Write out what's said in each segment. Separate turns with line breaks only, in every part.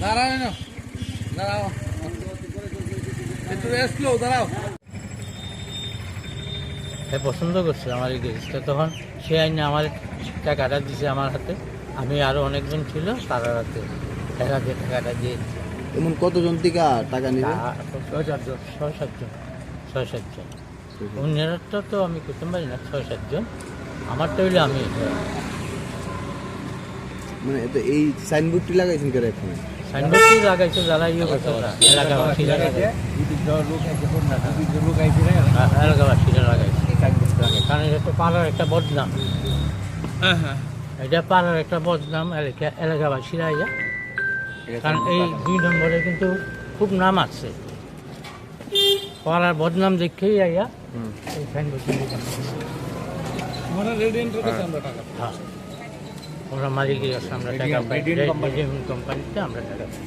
দাঁড়াও না, দাঁড়াও একটু রেস্ট লো, দাঁড়াও।
সে পছন্দ করছে আমার এই গ্যারেজটা, তখন সে আইনে আমার টাকাটা দিছে আমার হাতে, আমি আরও অনেকজন ছিল তার হাতে টাকাটা দিয়েছি।
এমন কতজন থেকে টাকা নিবে?
ছয় সাতজন অন্যেরটা তো আমি করতে পারি না, 6-7 জন। আমারটা হইলে আমি
মানে এত এই সাইনবোর্ডটি লাগাইছেন কেন এখানে?
সাইনবোর্ডটি লাগাইছে যারা ইয়ে করছে এলাকাবাসীরা লাগাইছে, কারণ এটা তো পাড়ার একটা বদনাম। এটা পাড়ার একটা বদনাম এলাকাবাসীরা ইয়া, কারণ এই 2 নম্বরে কিন্তু খুব নাম আছে, পাড়ার বদনাম দেখেই আইয়া এই সাইনবোর্ডটি
মানে রেডিয়েন্টের কাছে আমরা টাকা পাই।
হ্যাঁ, আমরা মালিকের কাছে আমরা টাকা পাই, রেডিয়েন্ট কোম্পানিতে আমরা টাকা পাই।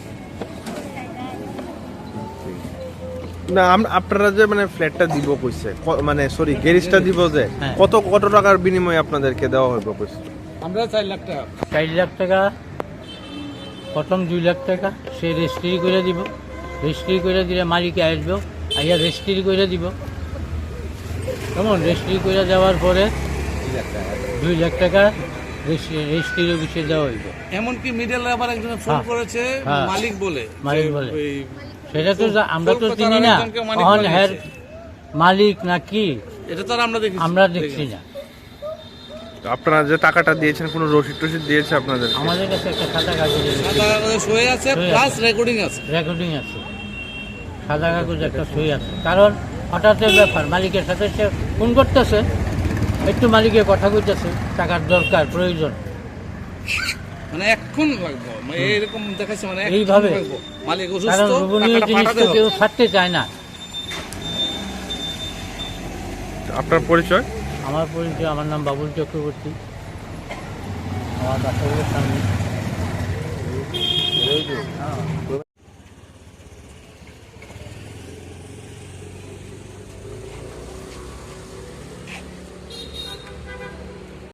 না আপনারা যে মানে ফ্ল্যাটটা দিব কইছে, মানে সরি গ্যারেজটা দিব যে
হ্যাঁ।
কত টাকার বিনিময়ে আপনাদেরকে দেওয়া হবে কইছে?
আমরা 4 লাখ টাকা।
4 লাখ টাকা, প্রথম 2 লাখ টাকা সে রেজিস্ট্রি করে দিব, রেজিস্ট্রি করে দিলে মালিকে আসবে, আইয়া রেজিস্ট্রি করে দিব। কেমন? রেজিস্ট্রি করে দেওয়ার পরে 2 লাখ টাকা রেজিস্ট্রি অফিসে দেওয়া হইব।
এমনকি মিডল আবার একজন ফোন
হ্যাঁ।
করেছে
হ্যাঁ।
মালিক বলে,
সেটা তো আমরা তো চিনি না
কলকাতার আরেকজনকে মালিক
কখন
বানিয়েছে।
হ্যার মালিক না কি
এটা তো আর
আমরা দেখছি না।
আপনারা যে টাকাটা দিয়েছেন কোনো রসিদ টসিদ দিয়েছে আপনাদের?
আমাদের কাছে একটা সাদা কাগজের
সাদা কাগজে সই আছে, প্লাস রেকর্ডিং আছে।
রেকর্ডিং আছে, সাদা কাগজ একটা সই আছে। কারণ হঠাৎের ব্যাপার, মালিকের সাথে সে ফোন করতেছে, একটু মালিকের কথা কইতেছে, টাকার দরকার প্রয়োজন,
মানে এখন লাগবে, মানে এরকম দেখাচ্ছে, মানে এখন
এইভাবে।
লাগবে। মালিক
কারণ
অসুস্থ,
গোপনীয়
টাকাটা
জিনিস
পাঠাতে
তো
হবে।
কেউ ছাড়তে চায় না।
আপনার পরিচয়?
আমার পরিচয়, আমার নাম বাবুল চক্রবর্তী, আমার বাসাগুলোর সামনে।